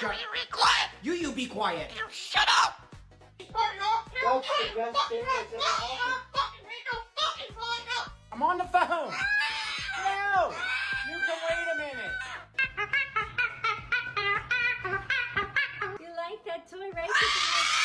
shut. You be quiet. You be quiet. You shut up. That's the best thing that's ever happened. I'm on the phone. No, you can wait a minute. You like that toy, right?